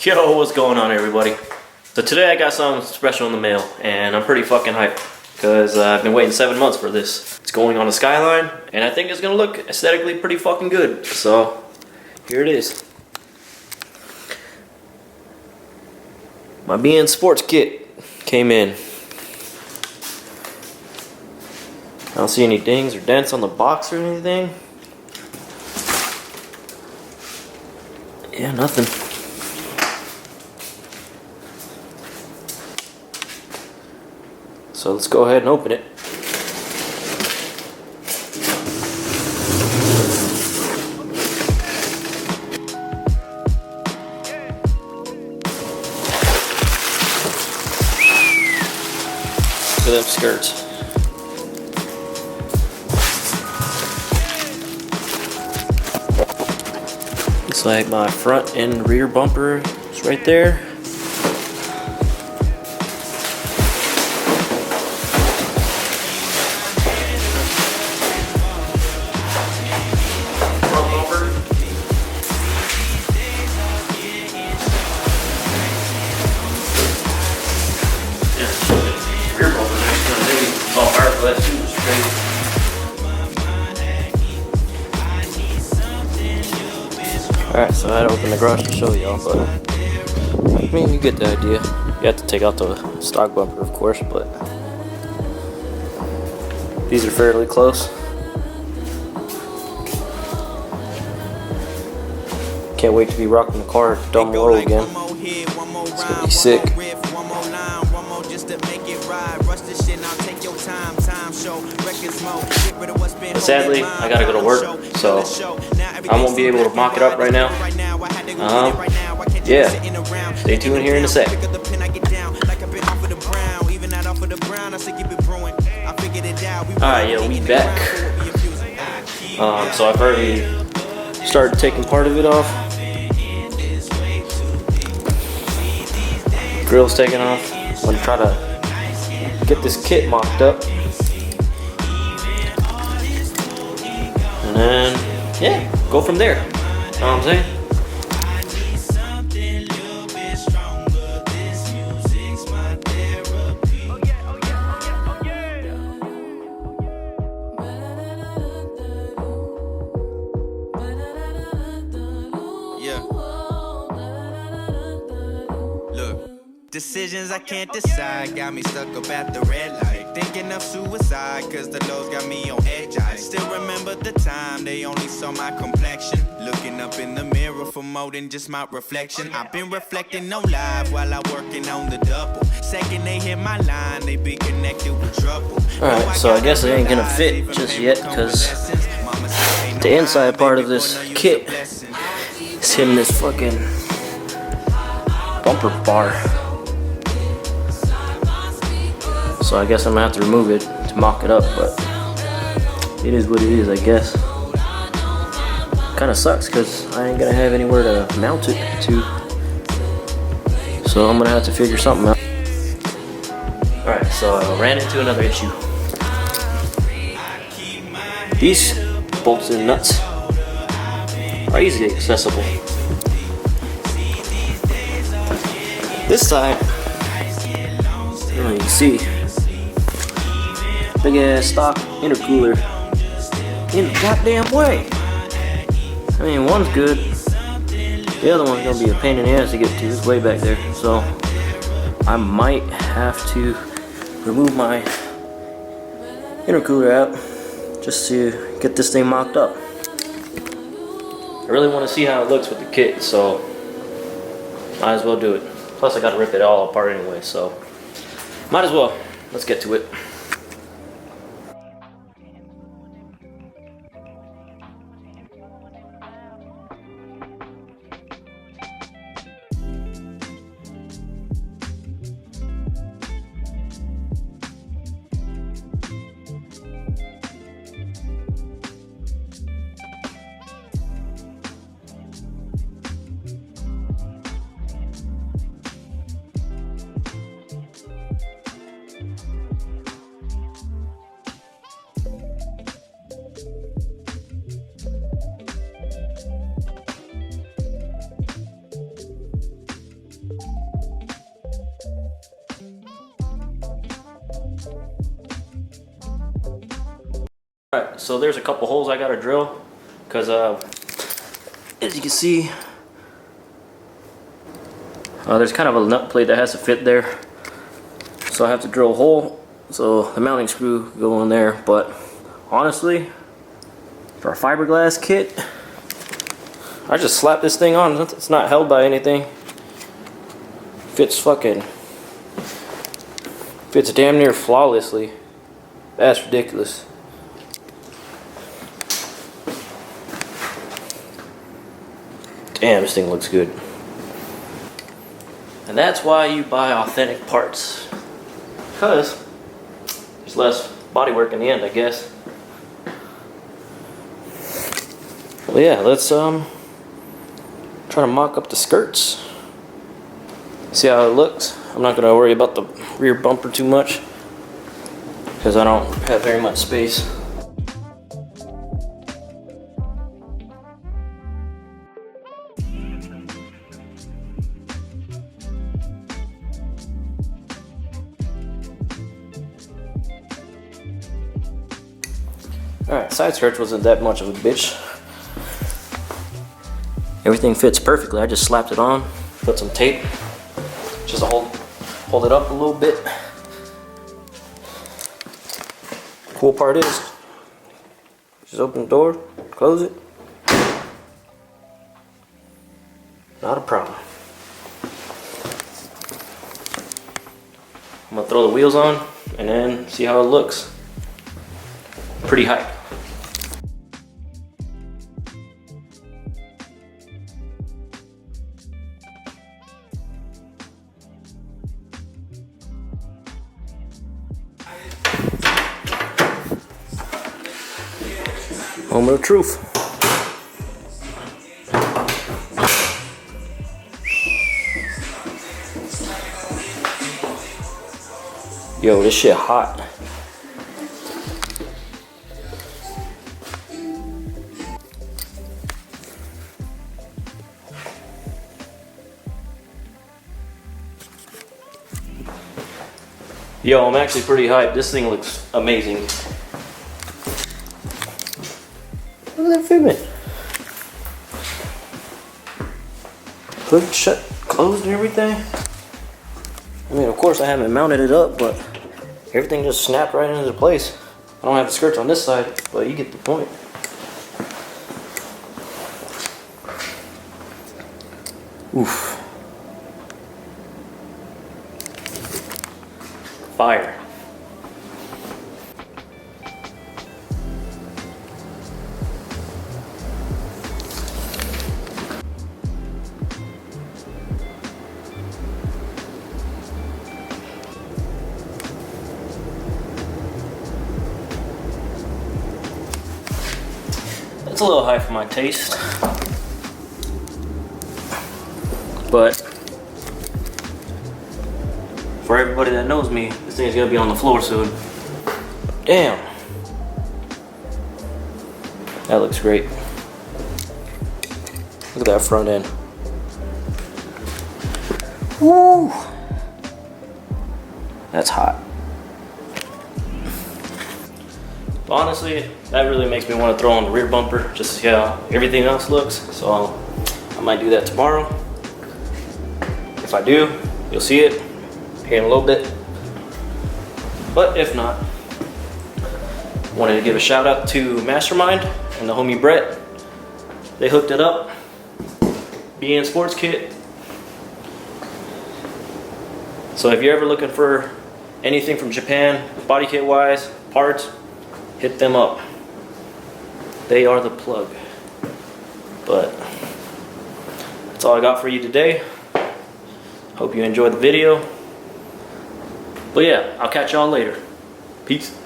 Yo, what's going on, everybody? So today I got something special in the mail, and I'm pretty fucking hyped because I've been waiting 7 months for this. It's going on a Skyline, and I think it's gonna look aesthetically pretty fucking good. So here it is. My BN Sports kit came in. I don't see any dings or dents on the box or anything. Yeah, nothing. So let's go ahead and open it. Look at them skirts. Looks like my front and rear bumper is right there. That's too straight. Alright, so I had to open the garage to show y'all, but I mean, you get the idea. You have to take out the stock bumper, of course, but these are fairly close. Can't wait to be rocking the car down the road again. It's gonna be sick. But sadly, I gotta go to work, so I won't be able to mock it up right now. Yeah, stay tuned here in a sec. Alright, yeah, we back. So I've already started taking part of it off. Grill's taken off. I'm gonna try to get this kit mocked up. And then, yeah, go from there. You know what I'm saying? Decisions I can't decide got me stuck up at the red light, thinking of suicide cause the lows got me on edge. I still remember the time they only saw my complexion, looking up in the mirror for more than just my reflection. I've been reflecting on live while I'm working on the double. Second they hit my line, they be connected with trouble. Alright, so I guess it ain't gonna fit just yet because the inside part of this kit is hitting this fucking bumper bar. So I guess I'm gonna have to remove it to mock it up, but it is what it is, I guess. Kinda sucks because I ain't gonna have anywhere to mount it to. So I'm gonna have to figure something out. Alright, so I ran into another issue. These bolts and nuts are easily accessible. This side, I don't know if you can see, big ass stock intercooler in the goddamn way. I mean, one's good, the other one's gonna be a pain in the ass to get to. It's way back there, so I might have to remove my intercooler out just to get this thing mocked up. I really want to see how it looks with the kit, so might as well do it. Plus I gotta rip it all apart anyway, so might as well. Let's get to it. Alright, so there's a couple holes I gotta drill, because as you can see, there's kind of a nut plate that has to fit there, so I have to drill a hole so the mounting screw go in there. But honestly, for a fiberglass kit, I just slap this thing on. It's not held by anything. Fits damn near flawlessly. That's ridiculous. Damn, this thing looks good. And that's why you buy authentic parts, because there's less bodywork in the end, I guess. Well, yeah, let's try to mock up the skirts. See how it looks. I'm not gonna worry about the rear bumper too much, because I don't have very much space. Alright, side skirts wasn't that much of a bitch. Everything fits perfectly. I just slapped it on, put some tape, just to hold it up a little bit. Cool part is, just open the door, close it. Not a problem. I'm gonna throw the wheels on and then see how it looks. Pretty hype. Moment of truth. Yo, this shit hot. Yo, I'm actually pretty hyped. This thing looks amazing. Look at that fitment. Hood shut, closed and everything. I mean, of course I haven't mounted it up, but everything just snapped right into place. I don't have the skirts on this side, but you get the point. Oof. Fire. It's a little high for my taste, but for everybody that knows me, this thing's gonna be on the floor soon. Damn. That looks great. Look at that front end. Woo! That's hot. But honestly, that really makes me want to throw on the rear bumper just to see how everything else looks. So I might do that tomorrow. If I do, you'll see it here in a little bit. But if not, wanted to give a shout out to Mastermind and the homie Brett. They hooked it up. BN Sports Kit. So if you're ever looking for anything from Japan, body kit wise, parts, hit them up. They are the plug. But that's all I got for you today. Hope you enjoyed the video. But yeah, I'll catch y'all later. Peace.